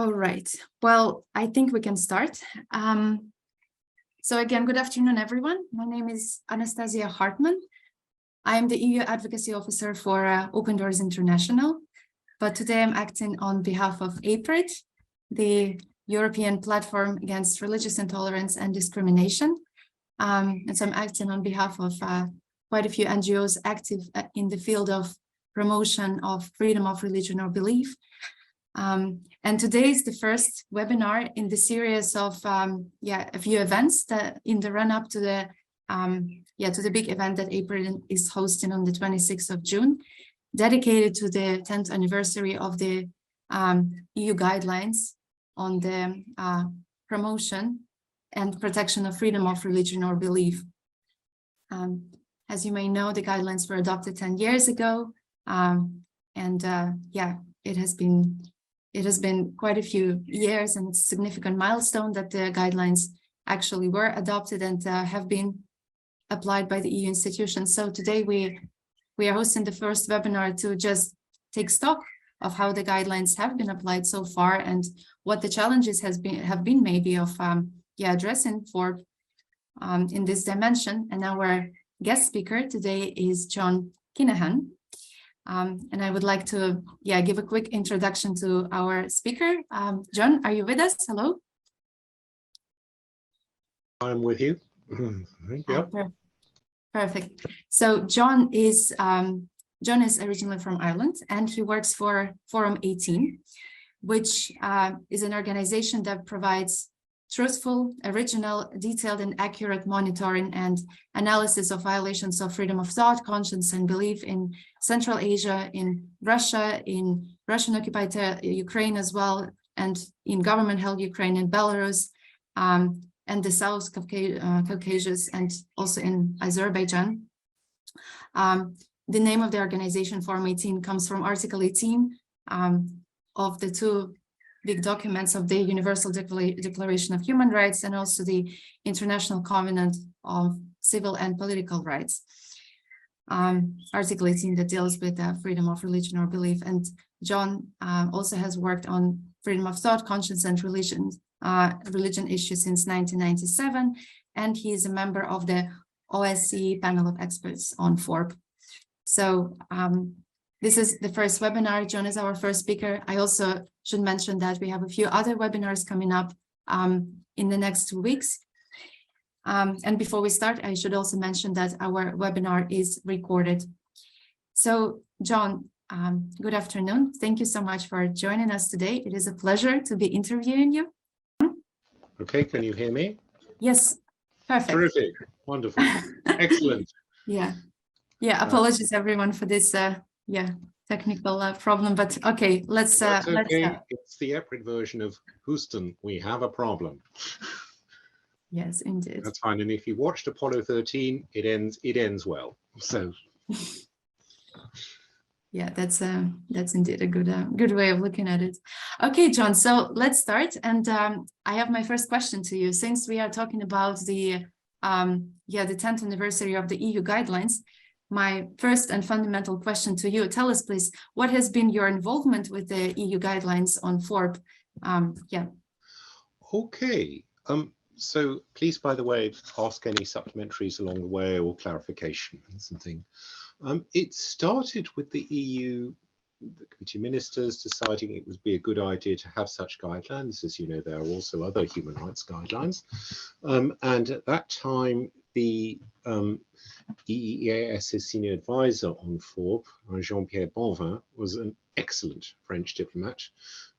All right. Well, I think we can start. So again, good afternoon, everyone. My name is Anastasia Hartman. I am the EU Advocacy Officer for Open Doors International, but today I'm acting on behalf of EPRID, the European Platform Against Religious Intolerance and Discrimination. And so I'm acting on behalf of quite a few NGOs active in the field of promotion of freedom of religion or belief. And today is the first webinar in the series of a few events that in the run-up to the big event that EPRID is hosting on the 26th of June, dedicated to the 10th anniversary of the EU guidelines on the promotion and protection of freedom of religion or belief. As you may know, the guidelines were adopted 10 years ago, it has been quite a few years, and it's a significant milestone that the guidelines actually were adopted and have been applied by the EU institutions. So today we are hosting the first webinar to just take stock of how the guidelines have been applied so far and what the challenges have been maybe of addressing FoRB in this dimension. And our guest speaker today is John Kinahan. And I would like to give a quick introduction to our speaker. John, are you with us? Hello. I'm with you. Yep. Perfect. So John is originally from Ireland, and he works for Forum 18, which is an organization that provides truthful, original, detailed, and accurate monitoring and analysis of violations of freedom of thought, conscience, and belief in Central Asia, in Russia, in Russian-occupied Ukraine as well, and in government-held Ukraine and Belarus, and the South Caucasus, and also in Azerbaijan. The name of the organization, Forum 18, comes from Article 18 of the two big documents of the Universal Declaration of Human Rights and also the International Covenant of Civil and Political Rights. Article 18 that deals with freedom of religion or belief. And John also has worked on freedom of thought, conscience, and religion issues since 1997, and he is a member of the OSCE panel of experts on FoRB. So this is the first webinar. John is our first speaker. I also should mention that we have a few other webinars coming up in the next 2 weeks. And before we start, I should also mention that our webinar is recorded. So John, good afternoon. Thank you so much for joining us today. It is a pleasure to be interviewing you. Okay, can you hear me? Yes, perfect. Terrific, wonderful, excellent. Apologies everyone for this technical problem, but okay, let's That's okay. let's It's the EPRID version of Houston, we have a problem. Yes, indeed. That's fine. And if you watched Apollo 13, it ends well. So yeah, that's indeed a good way of looking at it. Okay, John, so let's start. And I have my first question to you. Since we are talking about the 10th anniversary of the EU guidelines, my first and fundamental question to you, tell us please, what has been your involvement with the EU guidelines on FoRB? Okay. So please, by the way, ask any supplementaries along the way or clarification and something. It started with the EU, the committee ministers deciding it would be a good idea to have such guidelines. As you know, there are also other human rights guidelines. And at that time, the EEAS's senior advisor on FoRB, Jean-Pierre Bonvin, was an excellent French diplomat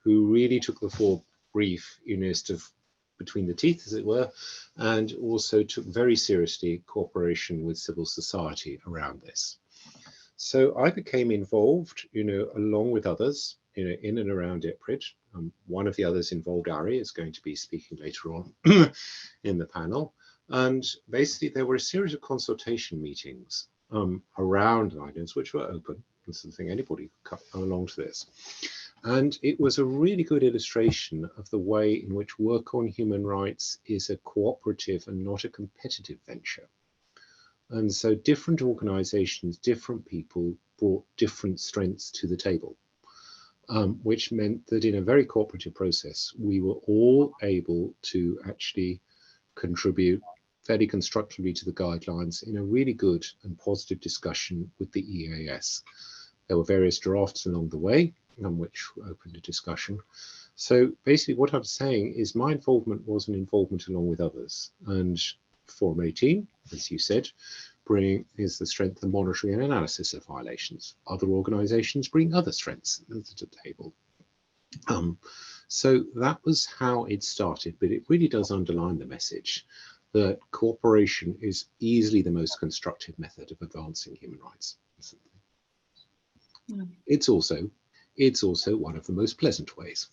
who really took the FoRB brief, between the teeth, as it were, and also took very seriously cooperation with civil society around this. So I became involved, along with others, in and around EPRID. One of the others involved, Ari, is going to be speaking later on in the panel. And basically, there were a series of consultation meetings around guidance, which were open and something anybody could come along to this. And it was a really good illustration of the way in which work on human rights is a cooperative and not a competitive venture. And so different organizations, different people brought different strengths to the table. which meant that in a very cooperative process, we were all able to actually contribute fairly constructively to the guidelines in a really good and positive discussion with the EEAS. There were various drafts along the way, which opened a discussion. So basically what I'm saying is my involvement was an involvement along with others. And Form 18, as you said, is the strength of monitoring and analysis of violations. Other organizations bring other strengths to the table. So that was how it started, but it really does underline the message that cooperation is easily the most constructive method of advancing human rights. Yeah. It's also one of the most pleasant ways.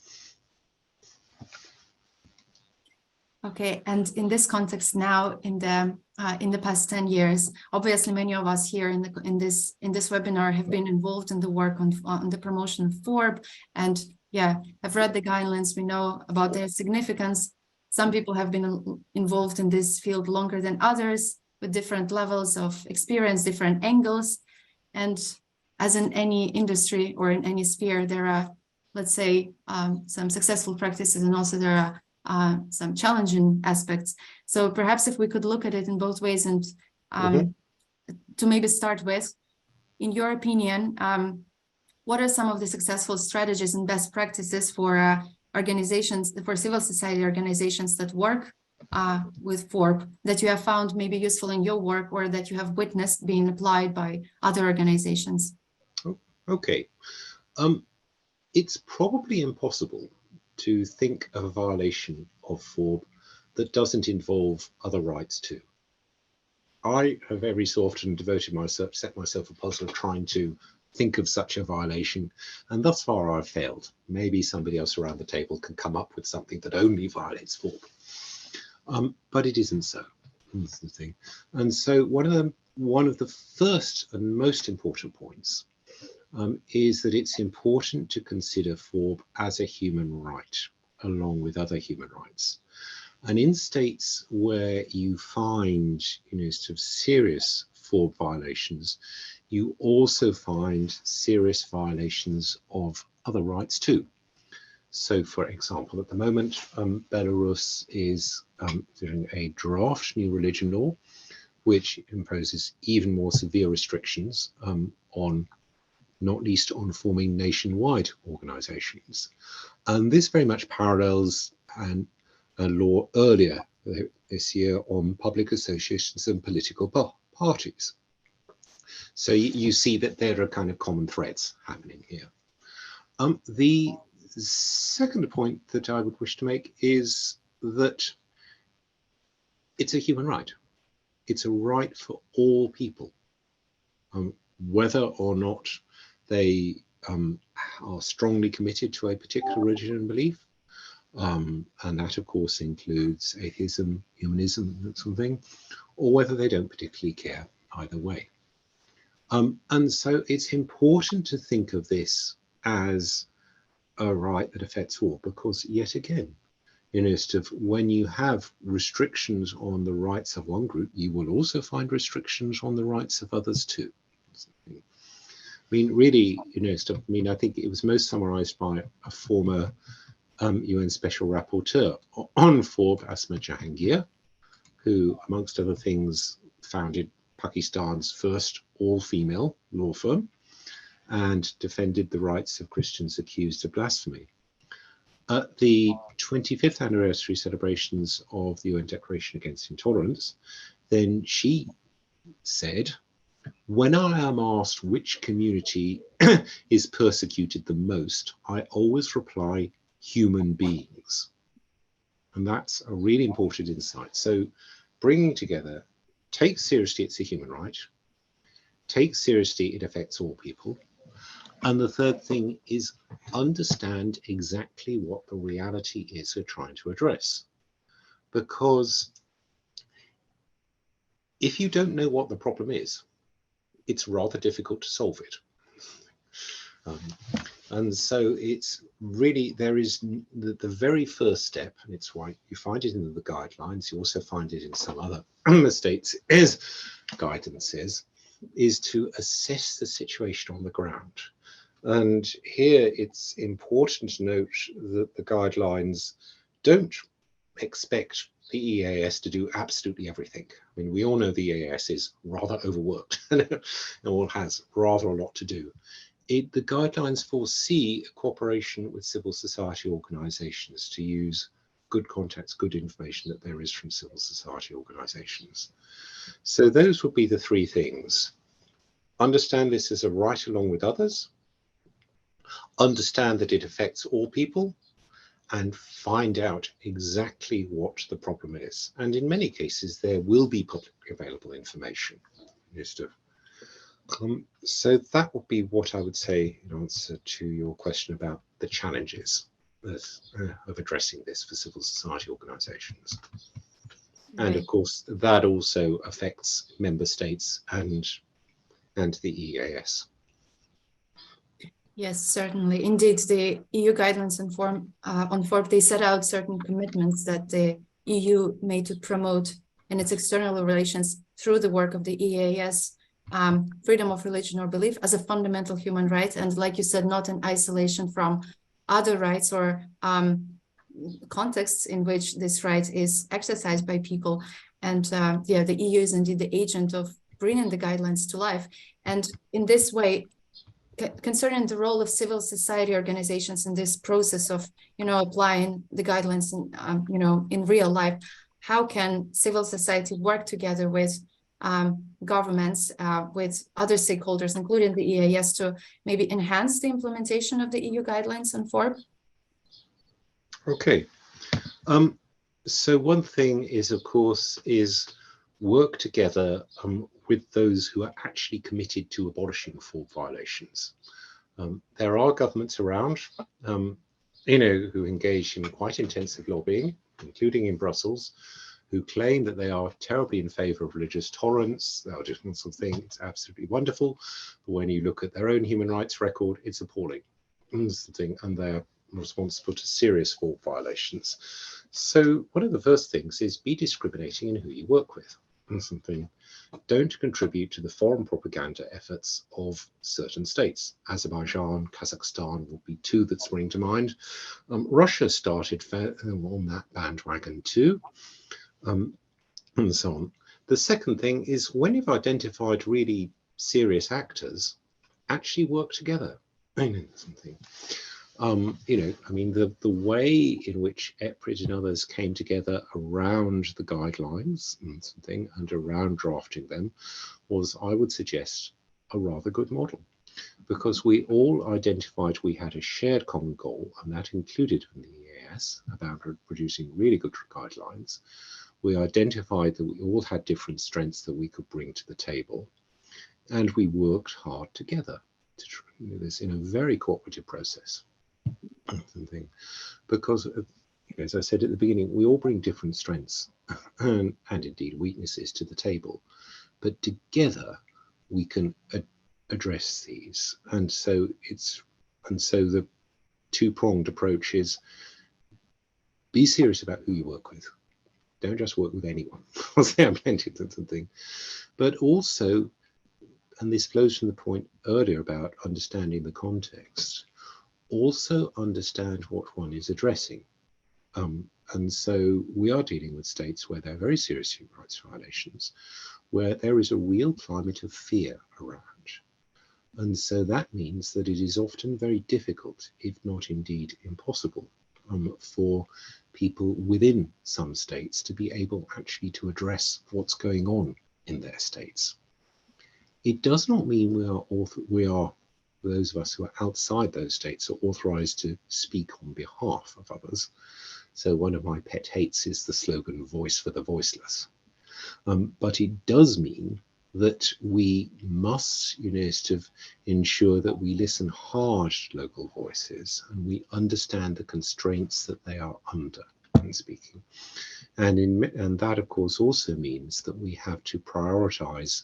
Okay, and in this context now, in the past 10 years, obviously many of us here in this webinar have been involved in the work on the promotion of FoRB, and yeah, have read the guidelines. We know about their significance. Some people have been involved in this field longer than others, with different levels of experience, different angles, and as in any industry or in any sphere, there are, let's say, some successful practices, and also there are some challenging aspects. So perhaps if we could look at it in both ways, and to maybe start with, in your opinion, what are some of the successful strategies and best practices for organizations, for civil society organizations that work with FoRB, that you have found maybe useful in your work, or that you have witnessed being applied by other organizations? Okay. It's probably impossible to think of a violation of FoRB that doesn't involve other rights too. I have every so often set myself a puzzle of trying to think of such a violation, and thus far I've failed. Maybe somebody else around the table can come up with something that only violates FoRB, but it isn't so. That's the thing. And so one of the first and most important points is that it's important to consider FoRB as a human right, along with other human rights. And in states where you find, sort of serious FoRB violations, you also find serious violations of other rights too. So, for example, at the moment, Belarus is doing a draft new religion law, which imposes even more severe restrictions on, not least on forming nationwide organizations. And this very much parallels a law earlier this year on public associations and political parties. So you see that there are kind of common threads happening here. The second point that I would wish to make is that it's a human right. It's a right for all people, whether or not they are strongly committed to a particular religion and belief. And that, of course, includes atheism, humanism, that sort of thing, or whether they don't particularly care either way. And so it's important to think of this as a right that affects all, because yet again, when you have restrictions on the rights of one group, you will also find restrictions on the rights of others too. I mean, really, I think it was most summarized by a former UN Special Rapporteur on FoRB, Asma Jahangir, who, amongst other things, founded Pakistan's first all-female law firm and defended the rights of Christians accused of blasphemy. At the 25th anniversary celebrations of the UN Declaration Against Intolerance, then she said, "When I am asked which community is persecuted the most, I always reply, human beings." And that's a really important insight. So bringing together, take seriously it's a human right, take seriously it affects all people. And the third thing is understand exactly what the reality is we're trying to address. Because if you don't know what the problem is, it's rather difficult to solve it. And so it's really, there is the very first step, and it's why you find it in the guidelines, you also find it in some other states, guidance is to assess the situation on the ground. And here it's important to note that the guidelines don't expect the EEAS to do absolutely everything. I mean, we all know the EEAS is rather overworked and all has rather a lot to do. The guidelines foresee cooperation with civil society organizations to use good contacts, good information that there is from civil society organizations. So those would be the three things. Understand this as a right along with others, understand that it affects all people, and find out exactly what the problem is. And in many cases, there will be publicly available information. So that would be what I would say in answer to your question about the challenges of addressing this for civil society organizations. Right. And of course, that also affects member states and the EEAS. Yes, certainly. Indeed, the EU guidelines on FoRB, they set out certain commitments that the EU made to promote in its external relations through the work of the EEAS, freedom of religion or belief as a fundamental human right. And like you said, not in isolation from other rights or contexts in which this right is exercised by people. And yeah, the EU is indeed the agent of bringing the guidelines to life. And in this way, concerning the role of civil society organizations in this process of, applying the guidelines, in real life, how can civil society work together with governments, with other stakeholders, including the EEAS, to maybe enhance the implementation of the EU guidelines on FoRB? Okay. So one thing is, of course, work together with those who are actually committed to abolishing FoRB violations. There are governments around, who engage in quite intensive lobbying, including in Brussels, who claim that they are terribly in favor of religious tolerance. They are different sort of thing. It's absolutely wonderful. But when you look at their own human rights record, it's appalling. And they're responsible to serious FoRB violations. So one of the first things is be discriminating in who you work with. Don't contribute to the foreign propaganda efforts of certain states. Azerbaijan, Kazakhstan will be two that spring to mind. Russia started on that bandwagon too, and so on. The second thing is, when you've identified really serious actors, actually work together. The way in which EPRID and others came together around the guidelines and around drafting them was, I would suggest, a rather good model, because we all identified we had a shared common goal, and that included in the EEAS about producing really good guidelines. We identified that we all had different strengths that we could bring to the table, and we worked hard together to do this in a very cooperative process. Because, as I said at the beginning, we all bring different strengths and indeed weaknesses to the table, but together we can address these. And so the two-pronged approach is: be serious about who you work with. Don't just work with anyone. I'll say I'm plenty of something, but also, and this flows from the point earlier about understanding the context, also understand what one is addressing. And so we are dealing with states where there are very serious human rights violations, where there is a real climate of fear around. And so that means that it is often very difficult, if not indeed impossible, for people within some states to be able actually to address what's going on in their states. It does not mean we are those of us who are outside those states are authorized to speak on behalf of others. So one of my pet hates is the slogan "voice for the voiceless." But it does mean that we must ensure that we listen hard to local voices and we understand the constraints that they are under in speaking. And that, of course, also means that we have to prioritize,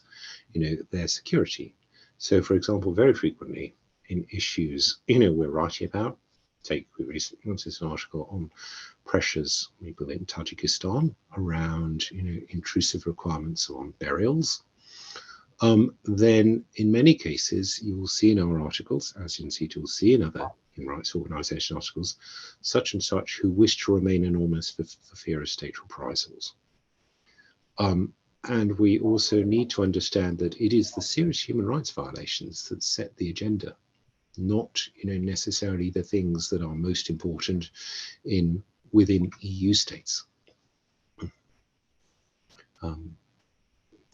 their security. So, for example, very frequently in issues, we're writing about, we recently wanted an article on pressures within Tajikistan around, intrusive requirements on burials. then in many cases, you will see in our articles, as you will see in other human rights organization articles, such and such who wish to remain anonymous for fear of state reprisals. And we also need to understand that it is the serious human rights violations that set the agenda, not necessarily the things that are most important within EU states.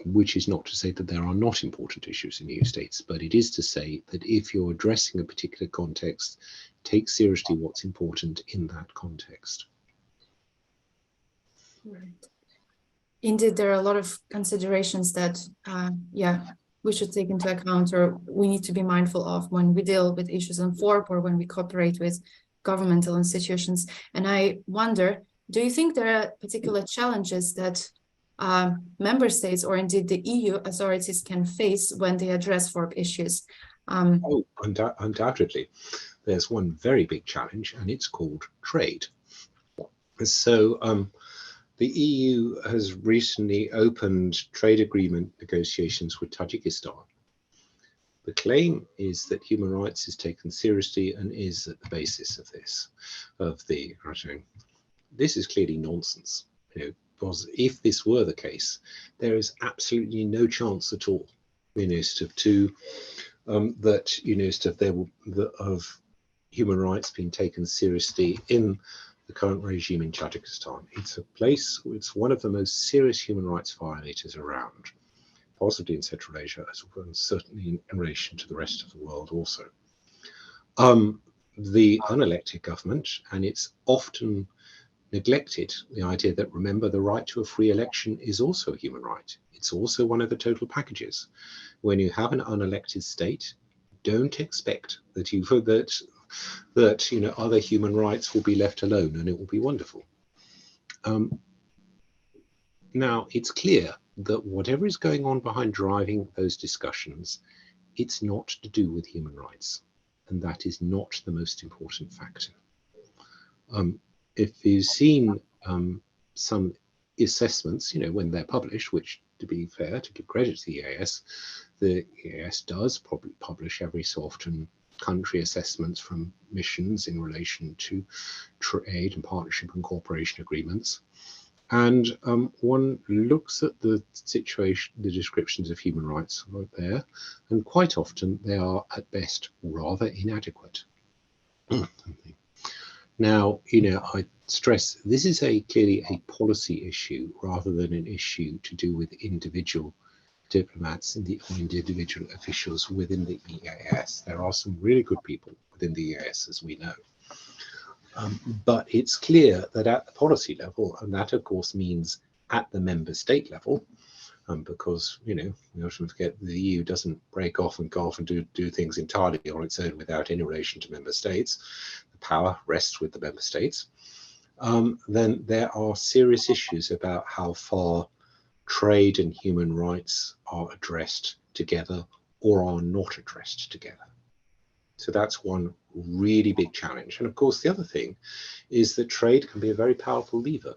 Which is not to say that there are not important issues in EU states, but it is to say that if you're addressing a particular context, take seriously what's important in that context. Right. Indeed, there are a lot of considerations that, we should take into account, or we need to be mindful of when we deal with issues on FoRB or when we cooperate with governmental institutions. And I wonder, do you think there are particular challenges that member states or indeed the EU authorities can face when they address FoRB issues? Undoubtedly. There's one very big challenge, and it's called trade. So the EU has recently opened trade agreement negotiations with Tajikistan. The claim is that human rights is taken seriously and is at the basis of this, This is clearly nonsense, because if this were the case, there is absolutely no chance at all, of human rights being taken seriously in the current regime in Tajikistan. It's one of the most serious human rights violators around, possibly in Central Asia, as well as certainly in relation to the rest of the world also. The unelected government, and it's often neglected, the idea that, remember, the right to a free election is also a human right. It's also one of the total packages. When you have an unelected state, don't expect that other human rights will be left alone and it will be wonderful. Now, it's clear that whatever is going on behind driving those discussions, it's not to do with human rights, and that is not the most important factor. If you've seen some assessments, when they're published, which, to be fair, to give credit to the EEAS does probably publish every so often country assessments from missions in relation to trade and partnership and cooperation agreements. And one looks at the situation, the descriptions of human rights right there, and quite often they are at best rather inadequate. Now, I stress this is clearly a policy issue rather than an issue to do with individual diplomats or individual officials within the EEAS. There are some really good people within the EEAS, as we know. But it's clear that at the policy level, and that of course means at the member state level, because we often forget the EU doesn't break off and go off and do things entirely on its own without any relation to member states. The power rests with the member states. Then there are serious issues about how far trade and human rights are addressed together or are not addressed together. So that's one really big challenge. And of course, the other thing is that trade can be a very powerful lever.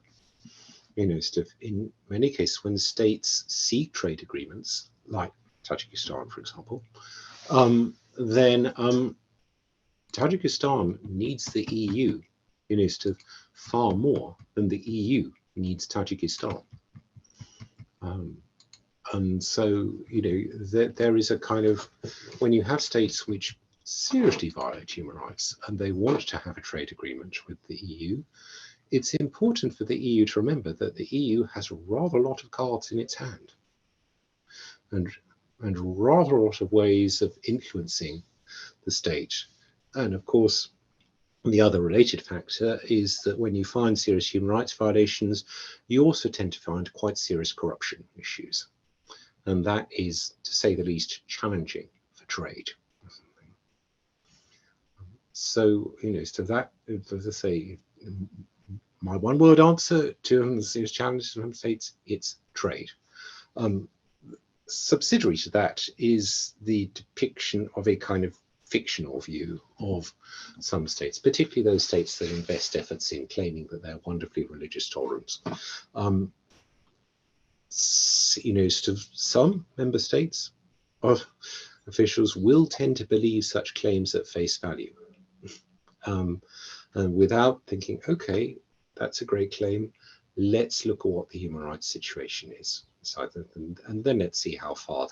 In many cases, when states seek trade agreements, like Tajikistan, for example, then Tajikistan needs the EU, far more than the EU needs Tajikistan. And so, there is a kind of, when you have states which seriously violate human rights and they want to have a trade agreement with the EU, it's important for the EU to remember that the EU has rather a lot of cards in its hand and rather a lot of ways of influencing the state. And of course, the other related factor is that when you find serious human rights violations, you also tend to find quite serious corruption issues. And that is, to say the least, challenging for trade. So, so that, as I say, my one word answer to serious challenges from states, it's trade. Subsidiary to that is the depiction of a kind of fictional view of some states, particularly those states that invest efforts in claiming that they're wonderfully religious tolerant. Some member states officials will tend to believe such claims at face value, and without thinking, okay, that's a great claim, let's look at what the human rights situation is. So, and then let's see how far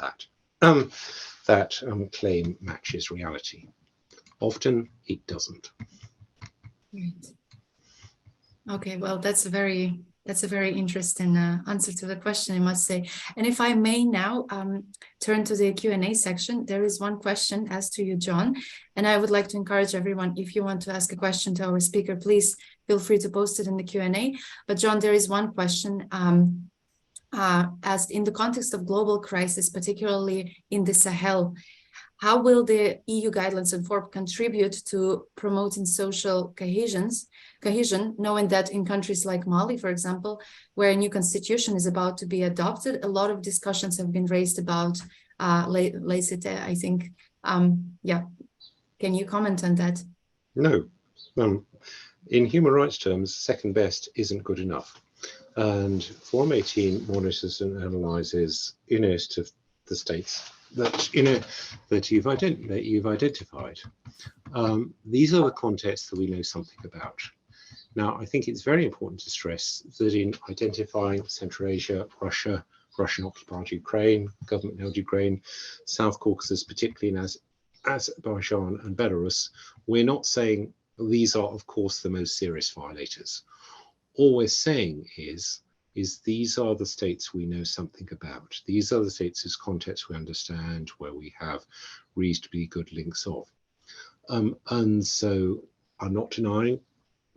that claim matches reality. Often it doesn't. Right. Okay, well, that's a very interesting answer to the question, I must say. And if I may now turn to the Q&A section, there is one question asked to you, John, and I would like to encourage everyone, if you want to ask a question to our speaker, please feel free to post it in the Q&A. But John, there is one question asked: in the context of global crisis, particularly in the Sahel, how will the EU guidelines and FoRB contribute to promoting social cohesion, knowing that in countries like Mali, for example, where a new constitution is about to be adopted, a lot of discussions have been raised about laïcité, I think. Yeah, can you comment on that? No. In human rights terms, second best isn't good enough. And Forum 18 monitors and analyzes, to the states that that you've identified. These are the contexts that we know something about. Now, I think it's very important to stress that in identifying Central Asia, Russia, Russian-occupied Ukraine, government-held Ukraine, South Caucasus, particularly in Azerbaijan and Belarus, we're not saying these are, of course, the most serious violators. All we're saying is these are the states we know something about. These are the states whose context we understand, where we have reasonably good links of. And so I'm not denying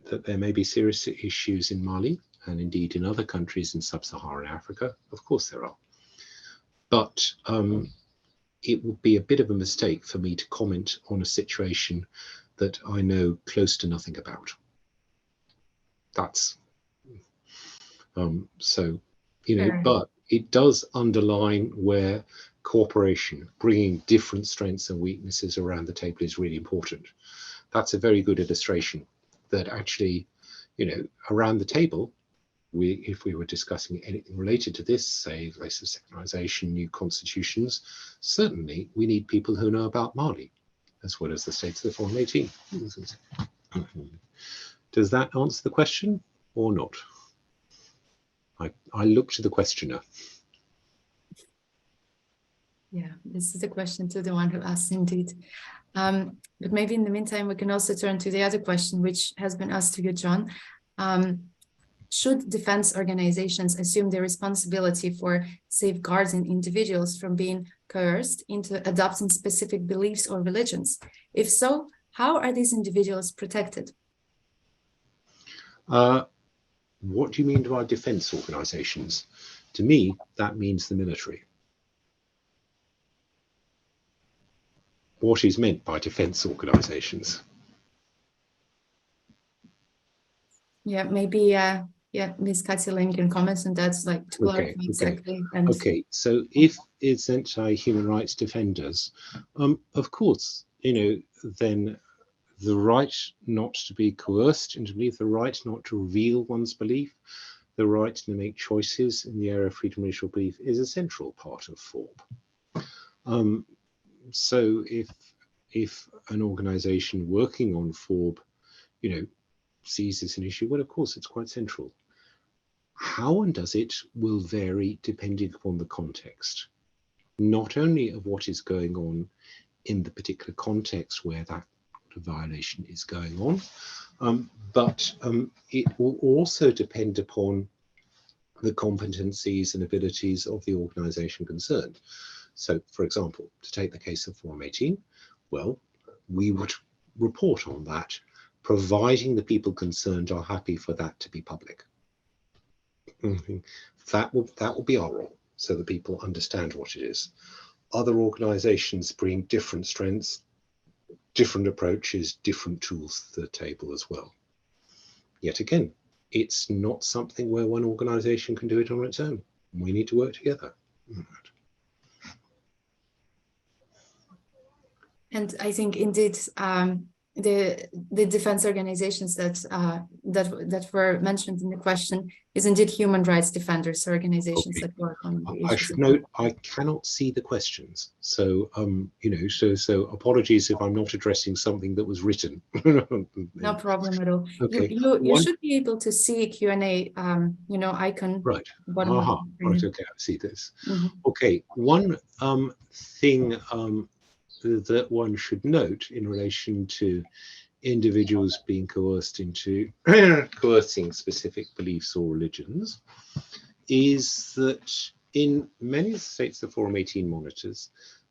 that there may be serious issues in Mali, and indeed in other countries in sub-Saharan Africa. Of course there are. But it would be a bit of a mistake for me to comment on a situation that I know close to nothing about. That's so, but it does underline where cooperation, bringing different strengths and weaknesses around the table, is really important. That's a very good illustration that actually, around the table, if we were discussing anything related to this, say, race of secularization, new constitutions, certainly we need people who know about Mali, as well as the states of the Forum 18. Does that answer the question or not? I look to the questioner. Yeah, this is a question to the one who asked, indeed. But maybe in the meantime, we can also turn to the other question, which has been asked to you, John. Should defense organizations assume the responsibility for safeguarding individuals from being coerced into adopting specific beliefs or religions? If so, how are these individuals protected? What do you mean by defense organizations? To me, that means the military. What is meant by defense organizations? Yeah, maybe Ms. Katilin can comment on that, like to clarify exactly. And okay, so if it's anti-human rights defenders, of course, then the right not to be coerced into belief, the right not to reveal one's belief, the right to make choices in the area of freedom of religious belief is a central part of FoRB. So if an organization working on FoRB, sees this an issue, well, of course, it's quite central. How one does it will vary depending upon the context, not only of what is going on in the particular context where that violation is going on, but it will also depend upon the competencies and abilities of the organization concerned. So, for example, to take the case of Forum 18, well, we would report on that, providing the people concerned are happy for that to be public. That will be our role, so that people understand what it is. Other organizations bring different strengths, different approaches, different tools to the table as well. Yet again, it's not something where one organization can do it on its own. We need to work together. And I think indeed, the defense organizations that were mentioned in the question is indeed human rights defenders, organizations Okay. that work on the I issues. should note I cannot see the questions, so you know, so apologies if I'm not addressing something that was written. No problem at all. Okay. You should be able to see a Q&A, you know, icon. Right. Bottom of the screen. Right. Okay. I see this. Mhm. Okay. One thing that one should note in relation to individuals being coerced into coercing specific beliefs or religions is that in many of the states the Forum 18 monitors,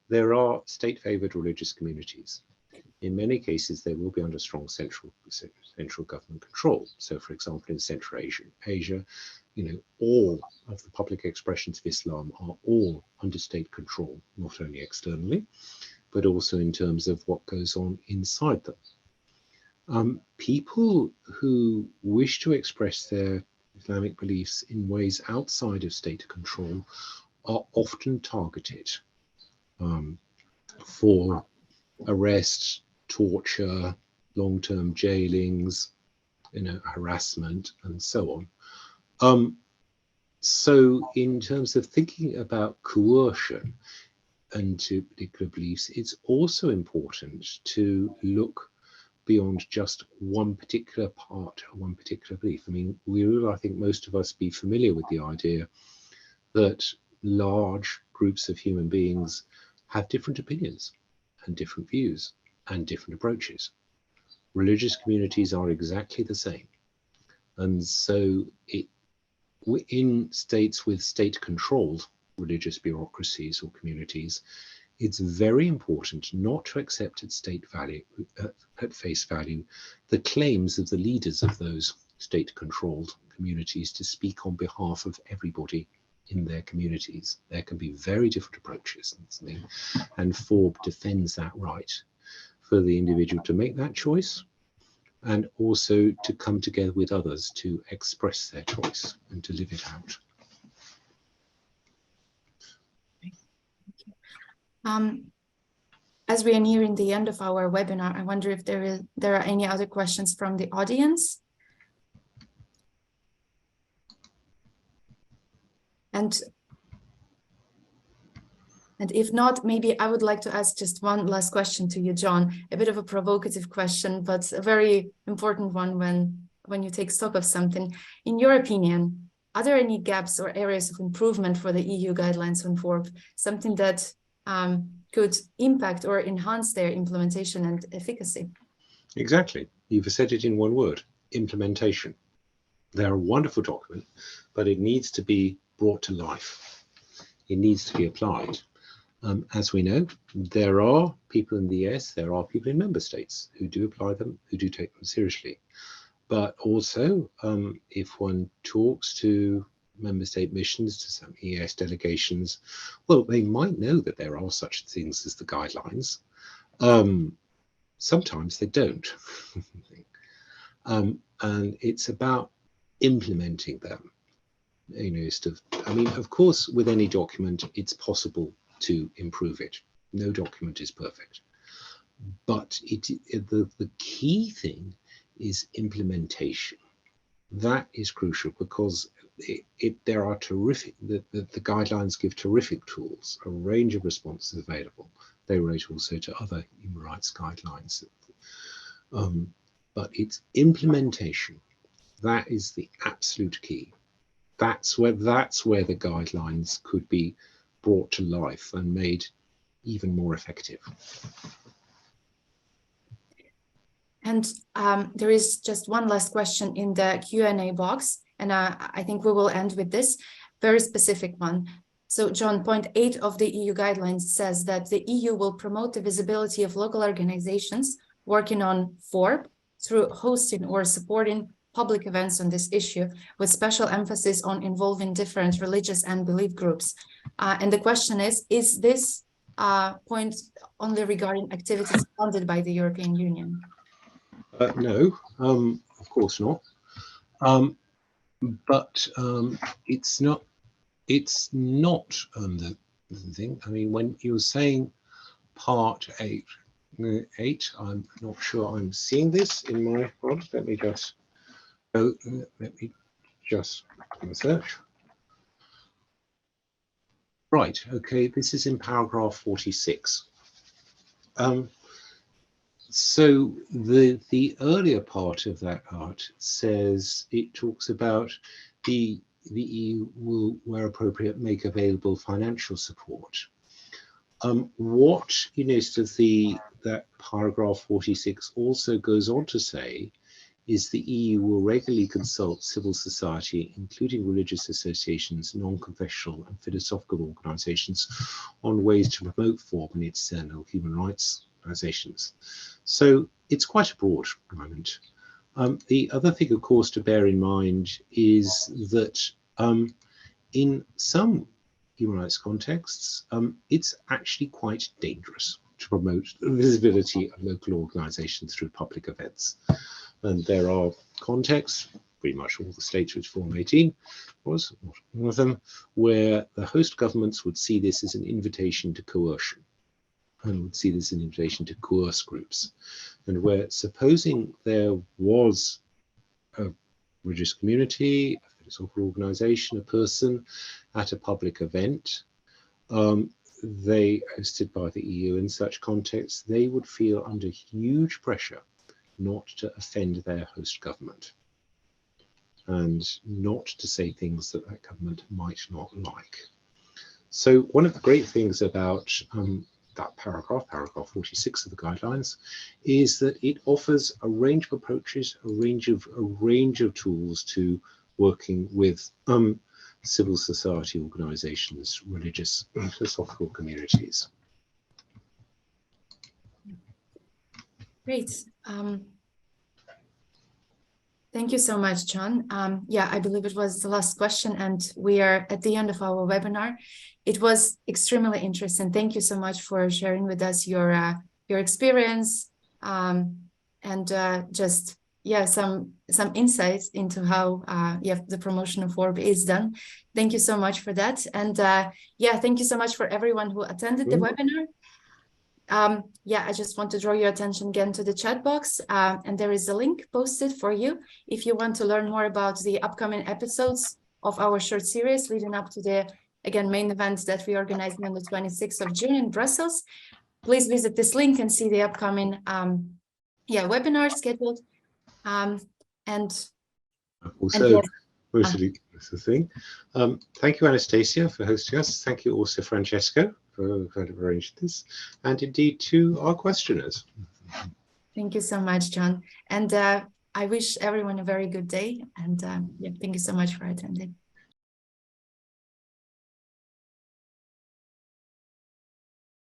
there are state-favored religious communities. In many cases, they will be under strong central government control. So, for example, in Central Asia, you know, all of the public expressions of Islam are all under state control, not only externally, but also in terms of what goes on inside them. People who wish to express their Islamic beliefs in ways outside of state control are often targeted for arrest, torture, long-term jailings, you know, harassment, and so on. So in terms of thinking about coercion into particular beliefs, it's also important to look beyond just one particular part, one particular belief. I mean, we will, I think most of us be familiar with the idea that large groups of human beings have different opinions and different views and different approaches. Religious communities are exactly the same. And so in states with state-controlled religious bureaucracies or communities, it's very important not to accept at face value, the claims of the leaders of those state-controlled communities to speak on behalf of everybody in their communities. There can be very different approaches, and FoRB defends that right for the individual to make that choice and also to come together with others to express their choice and to live it out. As we are nearing the end of our webinar, I wonder if there are any other questions from the audience. And if not, maybe I would like to ask just one last question to you, John, a bit of a provocative question, but a very important one when you take stock of something. In your opinion, are there any gaps or areas of improvement for the EU guidelines on FoRB, something that could impact or enhance their implementation and efficacy? Exactly. You've said it in one word: implementation. They're a wonderful document, but it needs to be brought to life. It needs to be applied. As we know, there are people in the EEAS, there are people in member states who do apply them, who do take them seriously. But also, if one talks to member state missions, to some EEAS delegations, well, they might know that there are such things as the guidelines. Sometimes they don't. And it's about implementing them. You know, I mean, of course, with any document, it's possible to improve it. No document is perfect. But the key thing is implementation. That is crucial because there are terrific, the guidelines give terrific tools, a range of responses available. They relate also to other human rights guidelines. But it's implementation. That is the absolute key. That's where the guidelines could be brought to life and made even more effective. And there is just one last question in the Q&A box, and I think we will end with this very specific one. So John, point 8 of the EU guidelines says that the EU will promote the visibility of local organizations working on FoRB through hosting or supporting public events on this issue, with special emphasis on involving different religious and belief groups. And the question is this point only regarding activities funded by the European Union? No, of course not. But it's not the thing. I mean, when you're saying part 8, 8. I'm not sure I'm seeing this in my prompt. Let me just search. Right, okay, this is in paragraph 46. So the earlier part of that part says, it talks about the EU will, where appropriate, make available financial support. What that paragraph 46 also goes on to say is the EU will regularly consult civil society, including religious associations, non-confessional and philosophical organisations, on ways to promote FoRB and external human rights organisations. So it's quite a broad moment. The other thing, of course, to bear in mind is that in some human rights contexts, it's actually quite dangerous to promote the visibility of local organisations through public events. And there are contexts, pretty much all the states which FoRB 18 was, not one of them, where the host governments would see this as an invitation to coercion, and would see this as an invitation to coerce groups. And where, supposing there was a religious community, a philosophical organisation, a person at a public event, they hosted by the EU in such contexts, they would feel under huge pressure not to offend their host government and not to say things that that government might not like. So one of the great things about that paragraph 46 of the guidelines, is that it offers a range of approaches, a range of tools to working with civil society organizations, religious and philosophical communities. Great. Thank you so much, John. Yeah, I believe it was the last question, and we are at the end of our webinar. It was extremely interesting. Thank you so much for sharing with us your experience and just some insights into how the promotion of FoRB is done. Thank you so much for that, and yeah, thank you so much for everyone who attended the webinar. Yeah, I just want to draw your attention again to the chat box, and there is a link posted for you if you want to learn more about the upcoming episodes of our short series leading up to the, again, main event that we are organizing on the 26th of June in Brussels. Please visit this link and see the upcoming webinar scheduled. And also, mostly that's the thing. Thank you, Anastasia, for hosting us. Thank you also, Francesco, for kind of arranged this, and indeed to our questioners. Thank you so much, John. And I wish everyone a very good day. And yeah, thank you so much for attending.